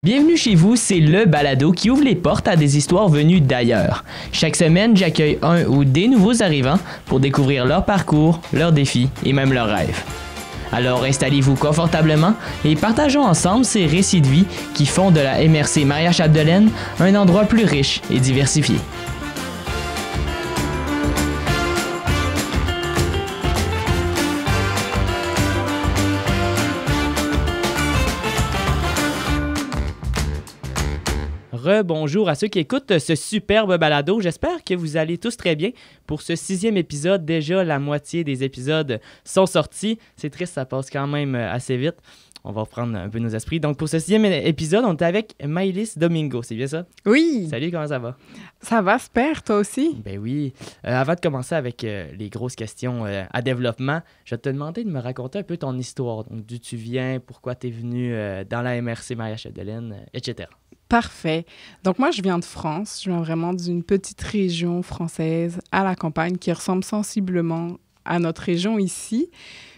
Bienvenue chez vous, c'est le balado qui ouvre les portes à des histoires venues d'ailleurs. Chaque semaine, j'accueille un ou des nouveaux arrivants pour découvrir leur parcours, leurs défis et même leurs rêves. Alors installez-vous confortablement et partageons ensemble ces récits de vie qui font de la MRC Maria-Chapdelaine un endroit plus riche et diversifié. Rebonjour à ceux qui écoutent ce superbe balado. J'espère que vous allez tous très bien. Pour ce 6e épisode, déjà la moitié des épisodes sont sortis. C'est triste, ça passe quand même assez vite. On va reprendre un peu nos esprits. Donc pour ce 6e épisode, on est avec Maëlys Domingo, c'est bien ça? Oui. Salut, comment ça va? Ça va, super, toi aussi? Ben oui. Avant de commencer avec les grosses questions à développement, je vais te demander de me raconter un peu ton histoire. Donc d'où tu viens, pourquoi tu es venu dans la MRC Maria-Chapdelaine, etc. Parfait. Donc moi, je viens de France. Je viens vraiment d'une petite région française à la campagne qui ressemble sensiblement à notre région ici.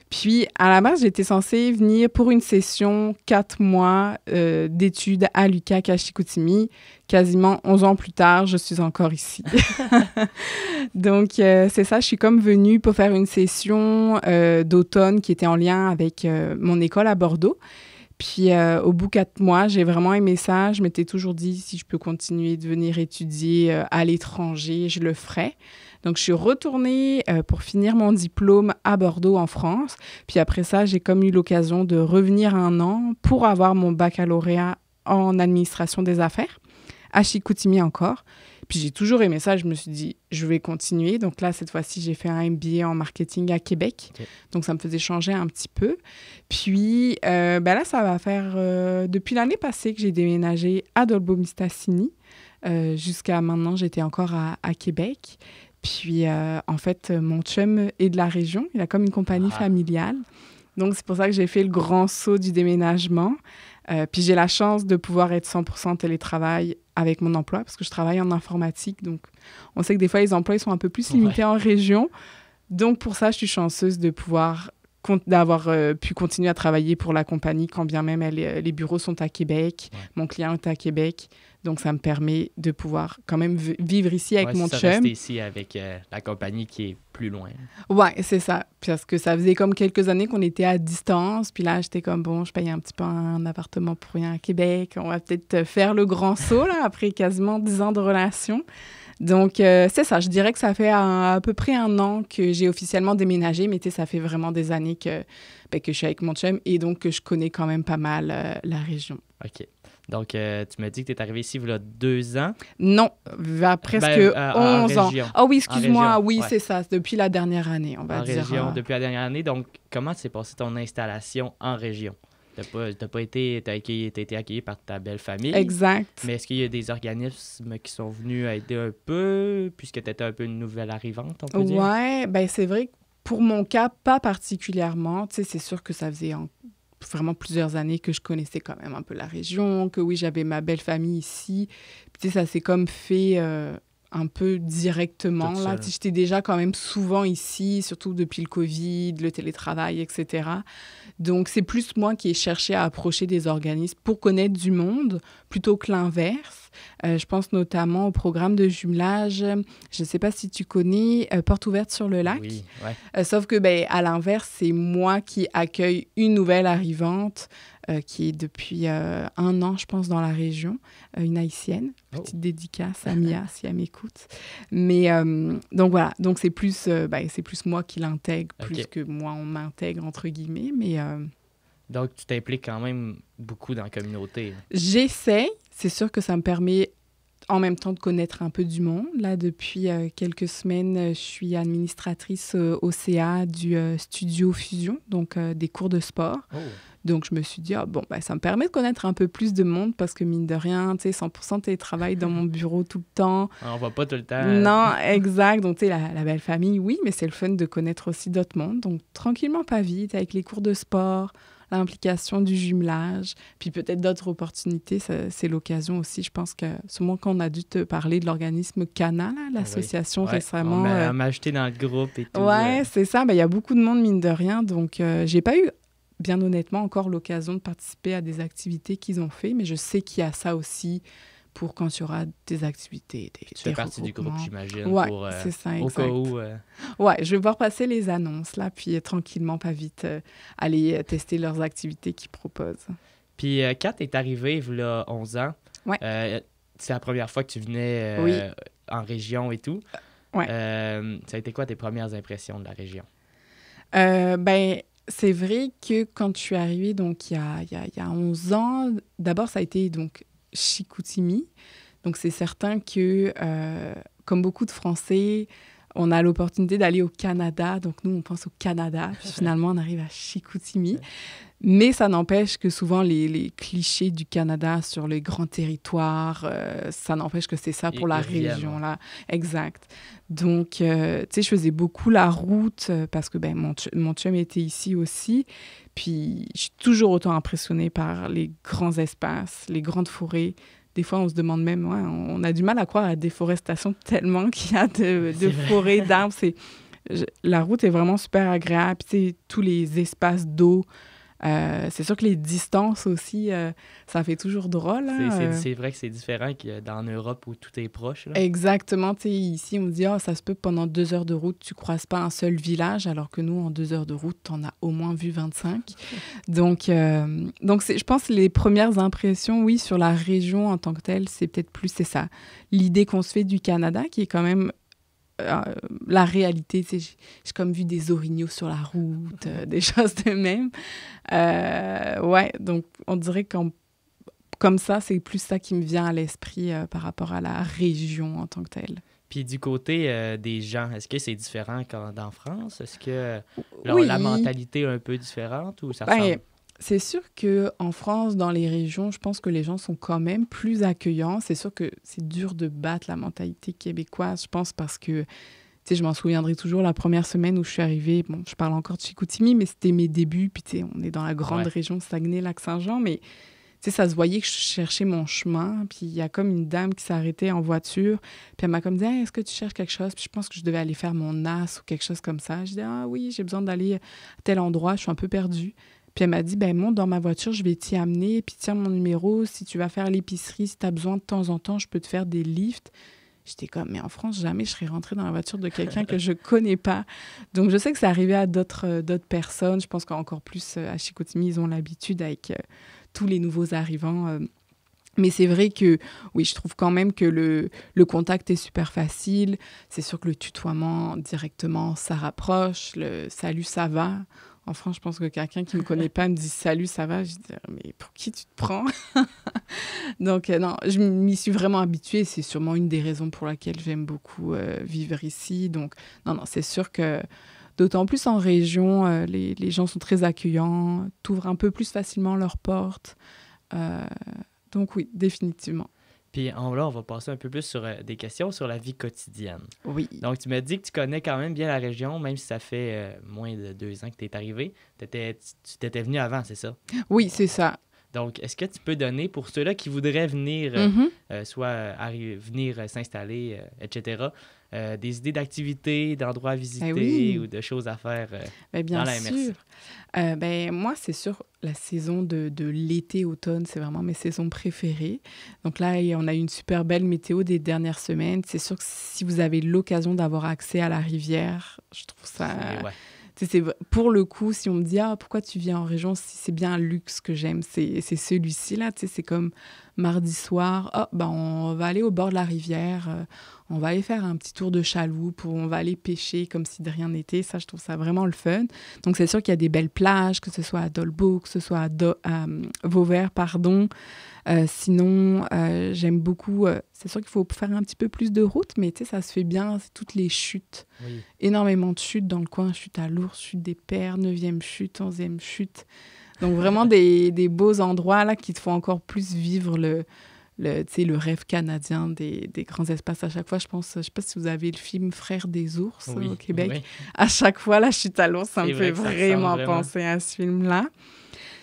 Puis, à la base, j'étais censée venir pour une session 4 mois d'études à l'UQAC à Chicoutimi. Quasiment 11 ans plus tard, je suis encore ici. Donc, c'est ça, je suis comme venue pour faire une session d'automne qui était en lien avec mon école à Bordeaux. Puis, au bout de 4 mois, j'ai vraiment aimé ça. Je m'étais toujours dit, si je peux continuer de venir étudier à l'étranger, je le ferais. Donc, je suis retournée pour finir mon diplôme à Bordeaux, en France. Puis après ça, j'ai comme eu l'occasion de revenir 1 an pour avoir mon baccalauréat en administration des affaires, à Chicoutimi encore. Puis j'ai toujours aimé ça. Je me suis dit, je vais continuer. Donc là, cette fois-ci, j'ai fait un MBA en marketing à Québec. Okay. Donc, ça me faisait changer un petit peu. Puis là, ça va faire depuis l'année passée que j'ai déménagé à Dolbeau-Mistassini. Jusqu'à maintenant, j'étais encore à Québec. Puis, en fait, mon chum est de la région. Il a comme une compagnie familiale. Donc, c'est pour ça que j'ai fait le grand saut du déménagement. Puis, j'ai la chance de pouvoir être 100% télétravail avec mon emploi parce que je travaille en informatique. Donc, on sait que des fois, les emplois ils sont un peu plus limités en région. Donc, pour ça, je suis chanceuse de pouvoir d'avoir pu continuer à travailler pour la compagnie quand bien même les bureaux sont à Québec. Ouais. Mon client est à Québec. Donc, ça me permet de pouvoir quand même vivre ici avec mon chum. Rester ici avec la compagnie qui est plus loin. Oui, c'est ça. Parce que ça faisait comme quelques années qu'on était à distance. Puis là, j'étais comme, bon, je paye un petit peu un appartement pour rien à Québec. On va peut-être faire le grand saut, là, après quasiment 10 ans de relation. Donc, c'est ça. Je dirais que ça fait à peu près 1 an que j'ai officiellement déménagé. Mais tu sais, ça fait vraiment des années que je suis avec mon chum et donc que je connais quand même pas mal la région. OK. Donc, tu m'as dit que tu es arrivé ici il y a 2 ans. Non, à presque 11 ans. Ah oui, excuse-moi. Oui, ouais. C'est ça. C'est depuis la dernière année, on va dire. En région, depuis la dernière année. Donc, comment s'est passée ton installation en région? T'as été accueilli par ta belle famille. Exact. Mais est-ce qu'il y a des organismes qui sont venus aider un peu, puisque tu étais un peu une nouvelle arrivante, on peut dire? Oui, bien c'est vrai que pour mon cas, pas particulièrement. Tu sais, c'est sûr que ça faisait vraiment plusieurs années que je connaissais quand même un peu la région, que oui, j'avais ma belle famille ici. Puis, tu sais, ça s'est comme fait un peu directement. Là, j'étais déjà quand même souvent ici, surtout depuis le COVID, le télétravail, etc. Donc, c'est plus moi qui ai cherché à approcher des organismes pour connaître du monde plutôt que l'inverse. Je pense notamment au programme de jumelage. Je ne sais pas si tu connais Porte ouverte sur le lac. Oui, ouais. Sauf que, à l'inverse, c'est moi qui accueille une nouvelle arrivante qui est depuis 1 an, je pense, dans la région, une Haïtienne. Petite dédicace à Mia, si elle m'écoute. Mais donc, voilà. Donc, c'est plus moi qui l'intègre, plus que moi, on m'intègre, entre guillemets. Mais, donc, tu t'impliques quand même beaucoup dans la communauté. J'essaie. C'est sûr que ça me permet en même temps de connaître un peu du monde. Là, depuis quelques semaines, je suis administratrice au CA du Studio Fusion, donc des cours de sport. Oh. Donc, je me suis dit, ça me permet de connaître un peu plus de monde parce que, mine de rien, tu sais, 100% télétravail dans mon bureau tout le temps. On va pas tout le temps. Non, exact. Donc, tu sais, la belle famille, oui, mais c'est le fun de connaître aussi d'autres mondes. Donc, tranquillement, pas vite, avec les cours de sport, l'implication du jumelage, puis peut-être d'autres opportunités. C'est l'occasion aussi, je pense que, sûrement qu'on a dû te parler de l'organisme CANA, là, l'association récemment. On m'a ajouté dans le groupe et tout. Oui, c'est ça. Il y a beaucoup de monde, mine de rien. Donc, j'ai pas eu bien honnêtement encore l'occasion de participer à des activités qu'ils ont fait, mais je sais qu'il y a ça aussi pour quand il y aura des activités, Tu fais partie du groupe, j'imagine, ouais, pour, c'est ça, au cas où... Ouais, je vais voir passer les annonces, là, puis tranquillement, pas vite, aller tester leurs activités qu'ils proposent. Puis Kat est arrivée il y a 11 ans. Ouais. C'est la première fois que tu venais oui. en région et tout. Ouais. Ça a été quoi tes premières impressions de la région? Ben, c'est vrai que quand je suis arrivée, donc, il y a 11 ans, d'abord, ça a été donc Chicoutimi. Donc, c'est certain que, comme beaucoup de Français, on a l'opportunité d'aller au Canada. Donc, nous, on pense au Canada. Puis finalement, on arrive à Chicoutimi. Mais ça n'empêche que souvent, les clichés du Canada sur les grands territoires, ça n'empêche que c'est ça pour la région. Là. Exact. Donc, tu sais, je faisais beaucoup la route parce que mon chum était ici aussi. Puis, je suis toujours autant impressionnée par les grands espaces, les grandes forêts. Des fois, on se demande même, ouais, on a du mal à croire à la déforestation tellement qu'il y a de forêts, d'arbres. La route est vraiment super agréable. Tu sais, tous les espaces d'eau. C'est sûr que les distances aussi, ça fait toujours drôle. Hein? C'est vrai que c'est différent qu'en Europe où tout est proche. Là. Exactement. Ici, on me dit, ça se peut pendant 2 heures de route, tu ne croises pas un seul village, alors que nous, en 2 heures de route, tu en as au moins vu 25. Donc je pense que les premières impressions, oui, sur la région en tant que telle, c'est peut-être plus, c'est ça. L'idée qu'on se fait du Canada, qui est quand même la réalité, j'ai comme vu des orignaux sur la route, des choses de même. Ouais, donc on dirait que comme ça, c'est plus ça qui me vient à l'esprit par rapport à la région en tant que telle. Puis du côté des gens, est-ce que c'est différent qu'en France? Est-ce que oui. la mentalité est un peu différente ou ça ressemble? C'est sûr qu'en France, dans les régions, je pense que les gens sont quand même plus accueillants. C'est sûr que c'est dur de battre la mentalité québécoise, je pense, parce que, tu sais, je m'en souviendrai toujours la première semaine où je suis arrivée. Bon, je parle encore de Chicoutimi, mais c'était mes débuts. Puis, tu sais, on est dans la grande région Saguenay-Lac-Saint-Jean, mais, tu sais, ça se voyait que je cherchais mon chemin. Puis, il y a comme une dame qui s'est arrêtée en voiture. Puis, elle m'a comme dit, hey, est-ce que tu cherches quelque chose? Puis, je pense que je devais aller faire mon as ou quelque chose comme ça. Je dis, ah oui, j'ai besoin d'aller à tel endroit. Je suis un peu perdue. Puis elle m'a dit, monte dans ma voiture, je vais t'y amener, puis tiens mon numéro, si tu vas faire l'épicerie, si tu as besoin de temps en temps, je peux te faire des lifts. J'étais comme, mais en France, jamais je serais rentrée dans la voiture de quelqu'un que je connais pas. Donc, je sais que c'est arrivé à d'autres personnes. Je pense qu'encore plus à Chicoutimi, ils ont l'habitude avec tous les nouveaux arrivants. Mais c'est vrai que, oui, je trouve quand même que le contact est super facile. C'est sûr que le tutoiement, directement, ça rapproche. Le « salut, ça va ». En France, je pense que quelqu'un qui ne me connaît pas me dit « Salut, ça va ?» Je dis « Mais pour qui tu te prends ?» Donc, non, je m'y suis vraiment habituée. C'est sûrement une des raisons pour laquelle j'aime beaucoup vivre ici. Donc, non, c'est sûr que, d'autant plus en région, les gens sont très accueillants, t'ouvrent un peu plus facilement leurs portes. Donc, oui, définitivement. Puis là, on va passer un peu plus sur des questions sur la vie quotidienne. Oui. Donc, tu m'as dit que tu connais quand même bien la région, même si ça fait moins de 2 ans que tu es arrivé. Tu t'étais venu avant, c'est ça? Oui, c'est ça. Donc, est-ce que tu peux donner, pour ceux-là qui voudraient venir, venir s'installer, etc., des idées d'activités, d'endroits à visiter ou de choses à faire bien dans la MRC? Sûr. Moi, c'est sûr, la saison de l'été-automne, c'est vraiment mes saisons préférées. Donc là, on a eu une super belle météo des dernières semaines. C'est sûr que si vous avez l'occasion d'avoir accès à la rivière, je trouve ça... C'est, pour le coup, si on me dit « Ah, pourquoi tu viens en région ?» Si c'est bien un luxe que j'aime, c'est celui-ci, là. C'est comme mardi soir, on va aller au bord de la rivière, on va aller faire un petit tour de chaloupe, on va aller pêcher comme si de rien n'était. Ça, je trouve ça vraiment le fun. Donc, c'est sûr qu'il y a des belles plages, que ce soit à Dolbeau, que ce soit à Vauvert, pardon. Sinon, j'aime beaucoup... c'est sûr qu'il faut faire un petit peu plus de route, mais tu sais, ça se fait bien. C'est toutes les chutes. Oui. Énormément de chutes dans le coin. Chute à l'Ours, chute des Pères, 9e chute, 11e chute. Donc, vraiment des beaux endroits là, qui te font encore plus vivre le rêve canadien des grands espaces. À chaque fois, je sais pas si vous avez le film Frères des ours au Québec. Oui. À chaque fois, la chute à l'Ours, ça me fait vraiment penser à ce film-là.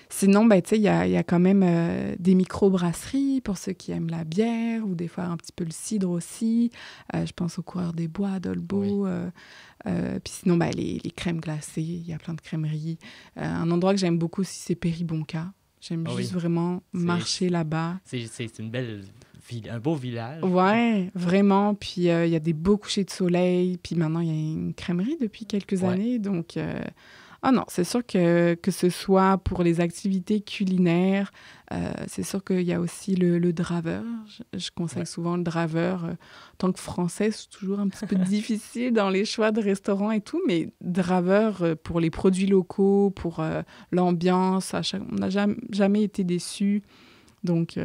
Sinon, ben, tu sais, il y a quand même des micro-brasseries pour ceux qui aiment la bière ou des fois un petit peu le cidre aussi. Je pense au Coureur des Bois, à Dolbeau. Puis sinon, ben, les crèmes glacées, il y a plein de crèmeries. Un endroit que j'aime beaucoup aussi, c'est Péribonka. J'aime juste vraiment marcher là-bas. C'est une belle ville, un beau village. Ouais, vraiment. Puis il y a des beaux couchers de soleil. Puis maintenant, il y a une crèmerie depuis quelques années. Donc, ah non, c'est sûr que ce soit pour les activités culinaires, c'est sûr qu'il y a aussi le draveur. Je conseille souvent le draveur. En tant que Français, c'est toujours un petit peu difficile dans les choix de restaurants et tout, mais draveur pour les produits locaux, pour l'ambiance, on n'a jamais été déçus. Donc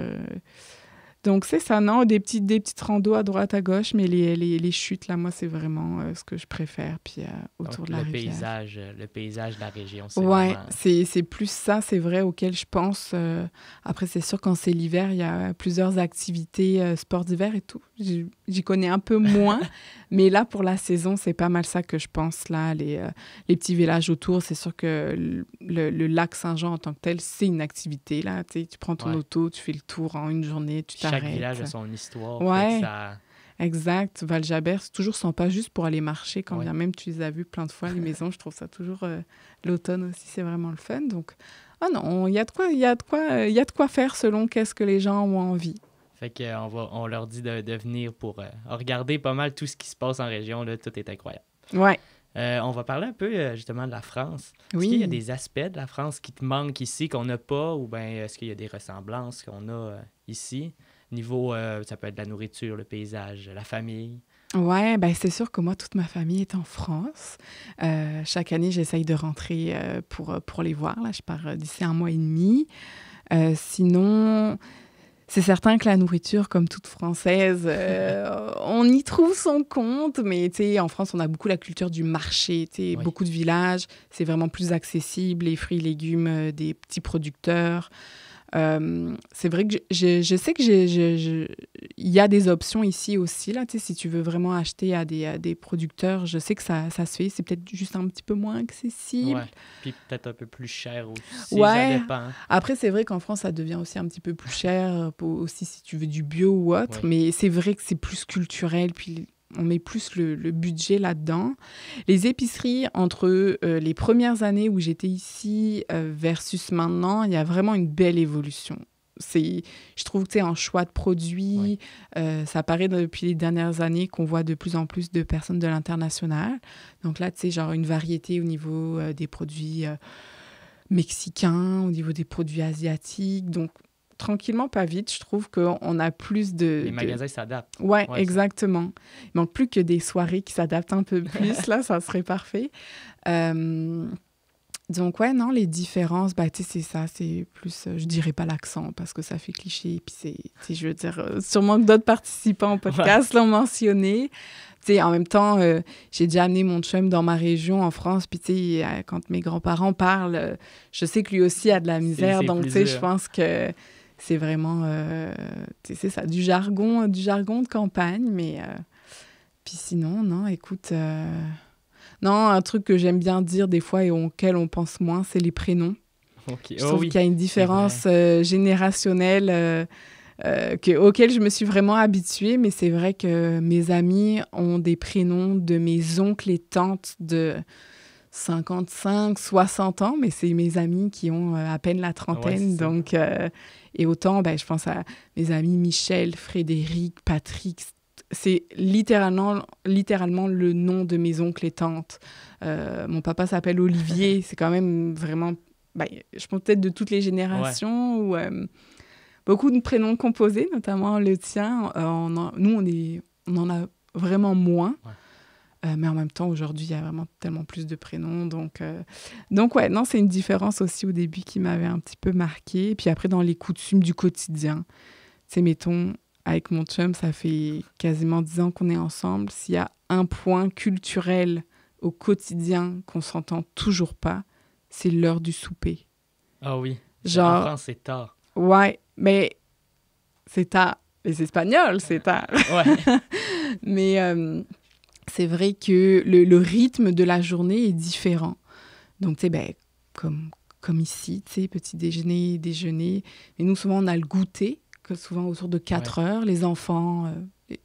c'est ça, non? Des petites randos à droite, à gauche, mais les chutes, là, moi, c'est vraiment ce que je préfère. Puis autour de la rivière. Le paysage de la région, c'est vraiment... c'est plus ça, c'est vrai, auquel je pense. Après, c'est sûr, quand c'est l'hiver, il y a plusieurs activités, sports d'hiver et tout. J'y connais un peu moins, mais là, pour la saison, c'est pas mal ça que je pense, là. Les petits villages autour, c'est sûr que le lac Saint-Jean en tant que tel, c'est une activité, là. Tu prends ton auto, tu fais le tour en une journée, tu t'arrêtes. Chaque village a son histoire. Ouais, ça... exact. Val-Jabert, c'est toujours sympa juste pour aller marcher. Quand bien même tu les as vues plein de fois, les maisons, je trouve ça toujours... l'automne aussi, c'est vraiment le fun. Donc, non, il y a de quoi faire selon qu'est-ce que les gens ont envie. Fait qu'on leur dit de venir pour regarder pas mal tout ce qui se passe en région. Là, tout est incroyable. Ouais. On va parler un peu justement de la France. Oui. Est-ce qu'il y a des aspects de la France qui te manquent ici, qu'on n'a pas, ou bien est-ce qu'il y a des ressemblances qu'on a ici? Niveau, ça peut être la nourriture, le paysage, la famille. Ouais, ben c'est sûr que moi, toute ma famille est en France. Chaque année, j'essaye de rentrer pour les voir. Là, je pars d'ici 1 mois et demi. Sinon... C'est certain que la nourriture, comme toute française, on y trouve son compte, mais en France, on a beaucoup la culture du marché, beaucoup de villages, c'est vraiment plus accessible, les fruits et légumes des petits producteurs. C'est vrai que je sais que il y a des options ici aussi, là, si tu veux vraiment acheter à des producteurs, je sais que ça se fait, c'est peut-être juste un petit peu moins accessible. Ouais, puis peut-être un peu plus cher aussi, ouais. Ça dépend. Après, c'est vrai qu'en France, ça devient aussi un petit peu plus cher, aussi si tu veux du bio ou autre, mais c'est vrai que c'est plus culturel, puis on met plus le budget là-dedans. Les épiceries, entre les premières années où j'étais ici versus maintenant, il y a vraiment une belle évolution. Je trouve que en choix de produits, ça apparaît depuis les dernières années qu'on voit de plus en plus de personnes de l'international. Donc là, tu sais, genre une variété au niveau des produits mexicains, au niveau des produits asiatiques. Donc, tranquillement, pas vite, je trouve qu'on a plus de... Les magasins s'adaptent. Ouais, exactement. Il manque plus que des soirées qui s'adaptent un peu plus. Là, ça serait parfait. Donc, ouais, non, les différences, bah, tu sais, c'est ça, c'est plus... je dirais pas l'accent, parce que ça fait cliché. Puis je veux dire, sûrement que d'autres participants au podcast l'ont mentionné. Tu sais, en même temps, j'ai déjà amené mon chum dans ma région, en France, puis tu sais, quand mes grands-parents parlent, je sais que lui aussi a de la misère. Donc, tu sais, je pense que... C'est vraiment, c'est ça, du jargon de campagne, mais... Puis sinon, non, écoute... Non, un truc que j'aime bien dire des fois et auquel on pense moins, c'est les prénoms. Okay. Je trouve qu'il y a une différence générationnelle auquel je me suis vraiment habituée, mais c'est vrai que mes amis ont des prénoms de mes oncles et tantes de 55, 60 ans, mais c'est mes amis qui ont à peine la trentaine, donc... Et autant, ben, je pense à mes amis Michel, Frédéric, Patrick. C'est littéralement le nom de mes oncles et tantes. Mon papa s'appelle Olivier. C'est quand même vraiment... Ben, je pense peut-être de toutes les générations. Ou, beaucoup de prénoms composés, notamment le tien. Nous, on en a vraiment moins. Ouais. Mais en même temps, aujourd'hui, il y a vraiment tellement plus de prénoms. Donc ouais, non, c'est une différence aussi au début qui m'avait un petit peu marquée. Et puis après, dans les coutumes du quotidien, tu sais, mettons, avec mon chum, ça fait quasiment 10 ans qu'on est ensemble. S'il y a un point culturel au quotidien qu'on s'entend toujours pas, c'est l'heure du souper. Ah oui. Genre, en France, c'est tard. Ouais, mais c'est tard. Les Espagnols, c'est tard. Ouais. Mais... c'est vrai que le rythme de la journée est différent. Donc, tu sais, ben, comme comme ici, tu sais, petit déjeuner, déjeuner. Mais nous, souvent, on a le goûter, que souvent autour de 4 heures. Les enfants,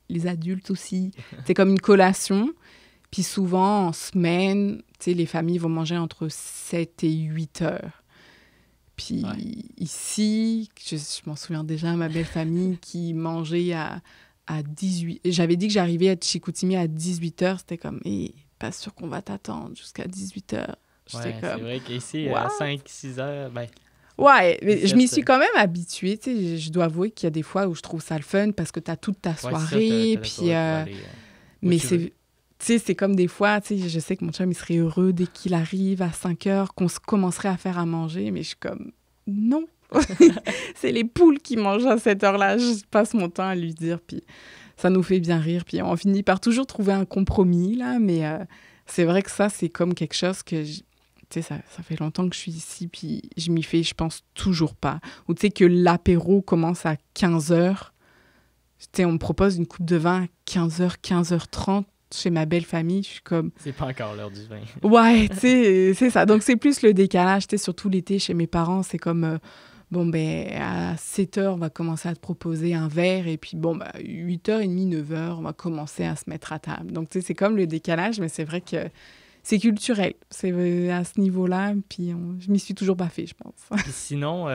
les adultes aussi. C'est comme une collation. Puis souvent, en semaine, tu sais, les familles vont manger entre 7 et 8 heures. Puis ici, je m'en souviens déjà, ma belle famille qui mangeait à 18... J'avais dit que j'arrivais à Chicoutimi à 18 heures. C'était comme, pas sûr qu'on va t'attendre jusqu'à 18 heures. Ouais, c'est vrai qu'ici, à 5-6 heures, ben... Ouais, mais je m'y suis quand même habituée. Tu sais, je dois avouer qu'il y a des fois où je trouve ça le fun parce que tu as toute ta soirée. Puis, mais c'est... Tu sais, c'est comme des fois, tu sais, je sais que mon chum, il serait heureux dès qu'il arrive à 5 heures, qu'on commencerait à faire à manger, mais je suis comme, non. C'est les poules qui mangent à cette heure-là. Je passe mon temps à lui dire, puis ça nous fait bien rire. Puis on finit par toujours trouver un compromis, là, mais c'est vrai que ça, c'est comme quelque chose que, tu sais, ça fait longtemps que je suis ici, puis je m'y fais, je pense, toujours pas. Ou tu sais, que l'apéro commence à 15 heures. Tu sais, on me propose une coupe de vin à 15 heures, 15h30. Chez ma belle famille, je suis comme... C'est pas encore l'heure du vin. Ouais, tu sais, c'est ça. Donc, c'est plus le décalage. Tu sais, surtout l'été, chez mes parents, c'est comme... bon, ben, à 7 heures, on va commencer à te proposer un verre. Et puis, bon, ben, 8h30, 9h, on va commencer à se mettre à table. Donc, tu sais, c'est comme le décalage, mais c'est vrai que c'est culturel. C'est à ce niveau-là. Puis, je m'y suis toujours baffée, je pense. Sinon,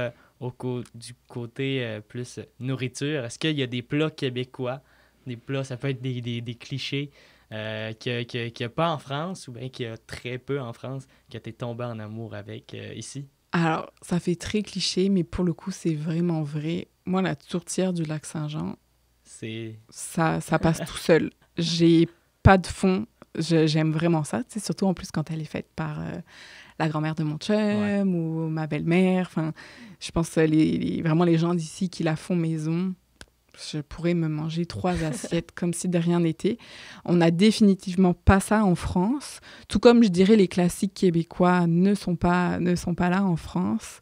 du côté plus nourriture, est-ce qu'il y a des plats québécois? Des plats, ça peut être des clichés qu'il n'y a pas en France ou bien qu'il y a très peu en France, que tu es tombé en amour avec ici? Alors, ça fait très cliché, mais pour le coup, c'est vraiment vrai. Moi, la tourtière du Lac-Saint-Jean, ça passe tout seul. J'ai pas de fond. J'aime vraiment ça, tu sais, surtout en plus quand elle est faite par la grand-mère de mon chum ou ma belle-mère. Enfin, je pense que vraiment les gens d'ici qui la font maison, je pourrais me manger 3 assiettes comme si de rien n'était. On n'a définitivement pas ça en France. Tout comme, je dirais, les classiques québécois ne sont pas là en France.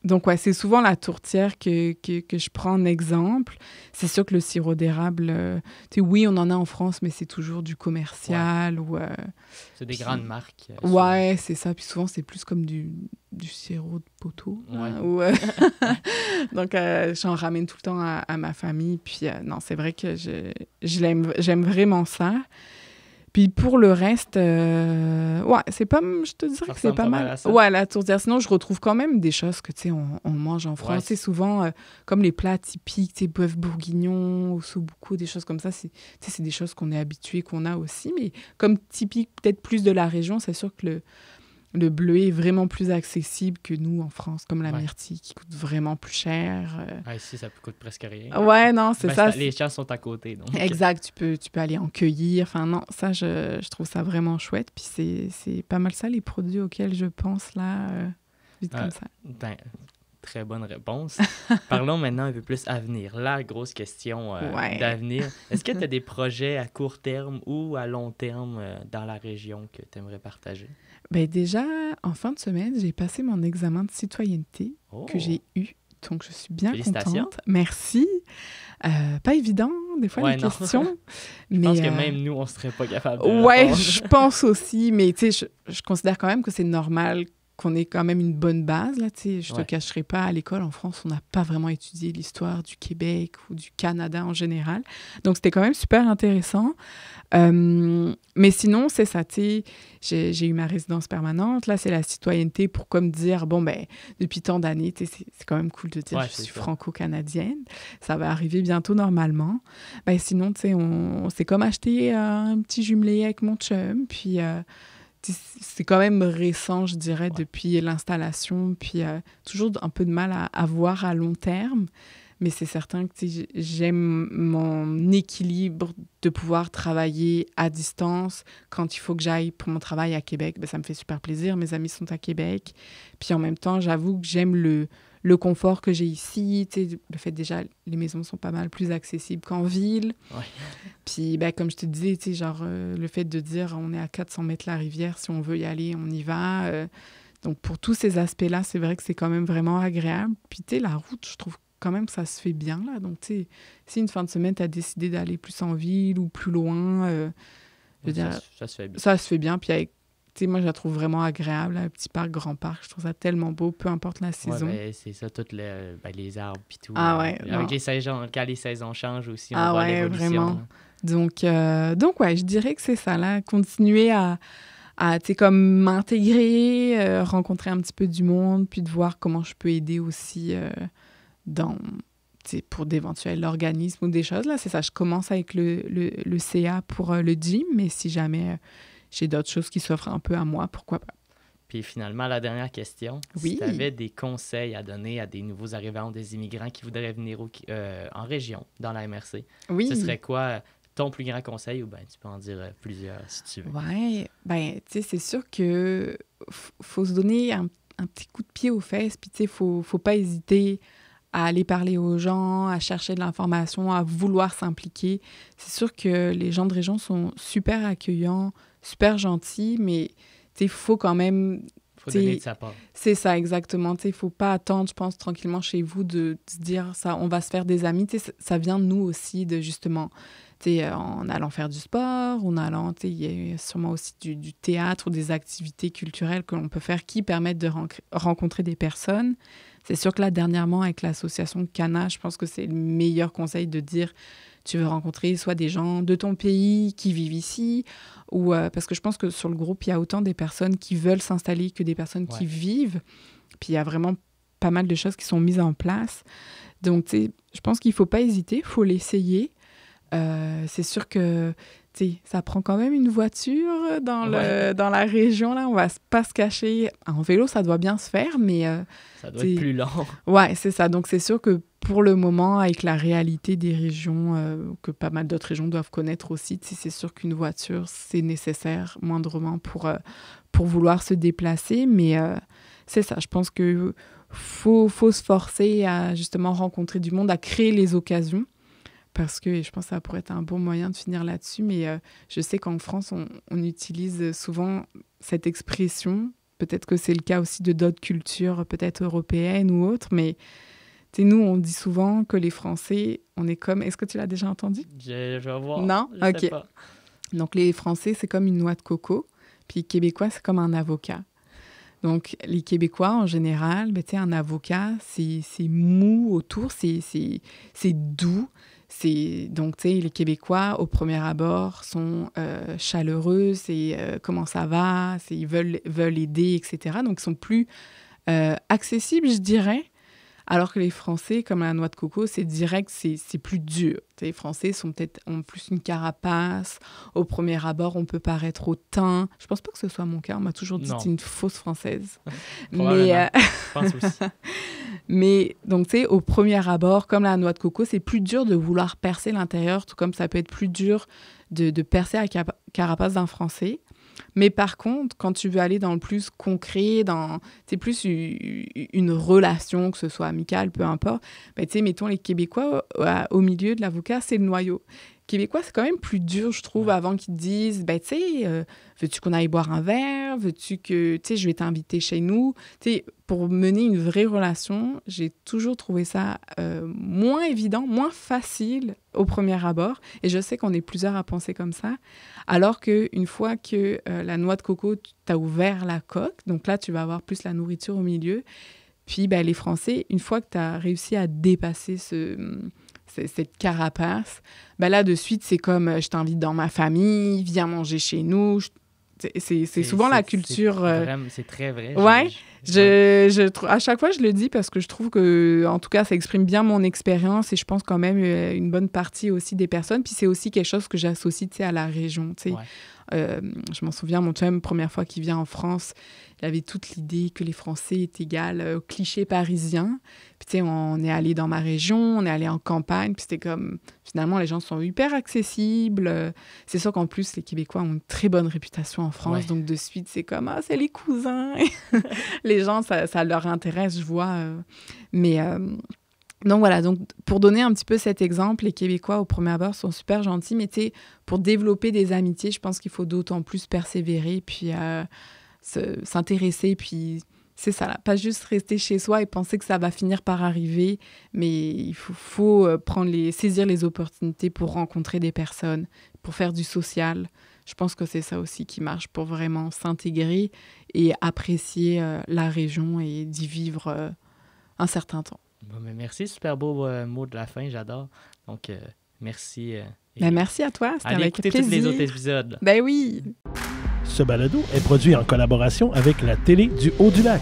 Donc, ouais, c'est souvent la tourtière que je prends en exemple. C'est sûr que le sirop d'érable, tu sais, oui, on en a en France, mais c'est toujours du commercial. Ou, c'est des grandes marques. Ouais, c'est ça. Puis souvent, c'est plus comme du sirop de poteau. Ouais. Donc, j'en ramène tout le temps à ma famille. Puis, non, c'est vrai que j'aime vraiment ça. Puis pour le reste, ouais, c'est pas, je te dirais que c'est pas mal. Ouais, la tourtière. Sinon, je retrouve quand même des choses que, tu sais, on mange en France. C'est souvent comme les plats typiques, tu sais, bœuf bourguignon, ossobuco, des choses comme ça. C'est des choses qu'on est habitué, qu'on a aussi. Mais comme typique, peut-être plus de la région, c'est sûr que le bleuet est vraiment plus accessible que nous en France, comme la myrtille qui coûte vraiment plus cher. Ici, ça coûte presque rien. Ouais, non, c'est ça. Les champs sont à côté. Donc. Exact, tu peux aller en cueillir. Enfin, non, ça, je trouve ça vraiment chouette. Puis c'est pas mal ça, les produits auxquels je pense là, vite comme ça. Très bonne réponse. Parlons maintenant un peu plus avenir. La grosse question d'avenir. Est-ce que tu as des projets à court terme ou à long terme dans la région que tu aimerais partager? Bien, déjà, en fin de semaine, j'ai passé mon examen de citoyenneté que j'ai eu. Donc, je suis bien contente. Merci. Pas évident, des fois, les questions. Je pense que même nous, on ne serait pas capable de répondre. Je pense aussi. Mais tu sais, je considère quand même que c'est normal qu'on ait quand même une bonne base. Là, je ne te cacherai pas, à l'école, en France, on n'a pas vraiment étudié l'histoire du Québec ou du Canada en général. Donc, c'était quand même super intéressant. Mais sinon, c'est ça, j'ai eu ma résidence permanente. Là, c'est la citoyenneté pour comme dire, bon, ben, depuis tant d'années, c'est quand même cool de dire je suis franco-canadienne. Ça va arriver bientôt normalement. Ben, sinon, on s'est comme acheté un petit jumelé avec mon chum, puis... c'est quand même récent, je dirais, depuis l'installation, puis toujours un peu de mal à voir à long terme, mais c'est certain que j'aime mon équilibre de pouvoir travailler à distance. Quand il faut que j'aille pour mon travail à Québec, ben, ça me fait super plaisir, mes amis sont à Québec, puis en même temps, j'avoue que j'aime le confort que j'ai ici, le fait déjà, les maisons sont pas mal plus accessibles qu'en ville. Ouais. Puis, ben, comme je te disais, genre, le fait de dire on est à 400 mètres la rivière, si on veut y aller, on y va. Donc, pour tous ces aspects-là, c'est vrai que c'est quand même vraiment agréable. Puis, la route, je trouve quand même que ça se fait bien, là. Donc, si une fin de semaine, tu as décidé d'aller plus en ville ou plus loin, je veux dire, ça se fait bien. Ça se fait bien. Puis, avec tu sais, moi, je la trouve vraiment agréable, là, un petit parc, grand parc. Je trouve ça tellement beau, peu importe la saison. Ouais, ben, c'est ça, les arbres puis tout. Ah ouais, non. Avec les saisons, quand les saisons changent aussi, on Ah voit ouais, l'évolution. vraiment. Là. Donc, ouais, je dirais que c'est ça, là. Continuer à tu sais, comme m'intégrer, rencontrer un petit peu du monde, puis de voir comment je peux aider aussi dans, tu sais, pour d'éventuels organismes ou des choses. Là, c'est ça, je commence avec le CA pour le gym, mais si jamais j'ai d'autres choses qui s'offrent un peu à moi, pourquoi pas. Puis finalement, la dernière question, Oui. si tu avais des conseils à donner à des nouveaux arrivants ou des immigrants qui voudraient venir en région, dans la MRC, Oui. ce serait quoi ton plus grand conseil, ou bien tu peux en dire plusieurs si tu veux. Ouais, ben, tu sais, c'est sûr que faut se donner un petit coup de pied aux fesses, puis tu sais, faut pas hésiter à aller parler aux gens, à chercher de l'information, à vouloir s'impliquer. C'est sûr que les gens de région sont super accueillants, super gentils, mais tu sais, il faut quand même... Il faut donner de sa part. C'est ça, exactement. Tu sais, il faut pas attendre, je pense, tranquillement chez vous de se dire, ça, on va se faire des amis. Tu sais, ça vient de nous aussi, de justement... en allant faire du sport, en allant, il y a sûrement aussi du théâtre ou des activités culturelles que l'on peut faire qui permettent de rencontrer des personnes. C'est sûr que là, dernièrement, avec l'association Cana, je pense que c'est le meilleur conseil de dire tu veux rencontrer soit des gens de ton pays qui vivent ici, ou parce que je pense que sur le groupe, il y a autant des personnes qui veulent s'installer que des personnes qui vivent. Puis il y a vraiment pas mal de choses qui sont mises en place. Donc, tu sais, je pense qu'il ne faut pas hésiter, il faut l'essayer. C'est sûr que ça prend quand même une voiture dans la région. Là. On va pas se cacher. En vélo, ça doit bien se faire, mais... ça doit être plus long. Ouais, c'est ça. Donc, c'est sûr que pour le moment, avec la réalité des régions, que pas mal d'autres régions doivent connaître aussi, c'est sûr qu'une voiture, c'est nécessaire moindrement pour vouloir se déplacer. Mais c'est ça. Je pense qu'il faut se forcer à justement rencontrer du monde, à créer les occasions. Parce que je pense que ça pourrait être un bon moyen de finir là-dessus, mais je sais qu'en France, on utilise souvent cette expression. Peut-être que c'est le cas aussi de d'autres cultures, peut-être européennes ou autres, mais nous, on dit souvent que les Français, on est comme... Est-ce que tu l'as déjà entendu? Je vais voir. Non? Je sais pas. Donc, les Français, c'est comme une noix de coco, puis les Québécois, c'est comme un avocat. Donc, les Québécois, en général, un avocat, c'est mou autour, c'est doux. Donc, tu sais, les Québécois, au premier abord, sont chaleureux, comment ça va, ils veulent aider, etc. Donc, ils sont plus accessibles, je dirais. Alors que les Français, comme la noix de coco, c'est direct, c'est plus dur. Les Français ont plus une carapace. Au premier abord, on peut paraître hautain. Je pense pas que ce soit mon cas. On m'a toujours dit que c'est une fausse Française. Mais je pense aussi. Mais donc, tu sais, au premier abord, comme la noix de coco, c'est plus dur de vouloir percer l'intérieur, tout comme ça peut être plus dur de percer la carapace d'un Français. Mais par contre, quand tu veux aller dans le plus concret, c'est plus une relation, que ce soit amicale, peu importe, tu sais, mettons les Québécois, au milieu de l'avocat, c'est le noyau. Québécois, c'est quand même plus dur, je trouve, avant qu'ils te disent, tu sais, veux-tu qu'on aille boire un verre? Veux-tu que, tu sais, je vais t'inviter chez nous? Tu sais, pour mener une vraie relation, j'ai toujours trouvé ça moins évident, moins facile au premier abord. Et je sais qu'on est plusieurs à penser comme ça. Alors qu'une fois que la noix de coco, t'as ouvert la coque, donc là, tu vas avoir plus la nourriture au milieu. Puis, les Français, une fois que tu as réussi à dépasser cette carapace, là, de suite, c'est comme je t'invite dans ma famille, viens manger chez nous. C'est souvent la culture... C'est très vrai. Ouais, à chaque fois, je le dis parce que je trouve que, en tout cas, ça exprime bien mon expérience et je pense quand même une bonne partie aussi des personnes. Puis c'est aussi quelque chose que j'associe à la région. Je m'en souviens, mon chum, première fois qu'il vient en France, il avait toute l'idée que les Français étaient égal au cliché parisien. Puis, tu sais, on est allé dans ma région, on est allé en campagne, puis c'était comme, finalement, les gens sont hyper accessibles. C'est sûr qu'en plus, les Québécois ont une très bonne réputation en France, donc de suite, c'est comme, c'est les cousins. Les gens, ça leur intéresse, je vois. Donc voilà, donc pour donner un petit peu cet exemple, les Québécois au premier abord sont super gentils, mais tu sais, pour développer des amitiés, je pense qu'il faut d'autant plus persévérer, puis s'intéresser, puis c'est ça, là, pas juste rester chez soi et penser que ça va finir par arriver, mais il faut saisir les opportunités pour rencontrer des personnes, pour faire du social. je pense que c'est ça aussi qui marche pour vraiment s'intégrer et apprécier la région et d'y vivre un certain temps. Bon, mais merci, super beau mot de la fin, j'adore. Donc, merci. Merci à toi, c'était allez avec écouter plaisir. tous les autres épisodes. Ben oui! Ce balado est produit en collaboration avec la télé du Haut-du-Lac.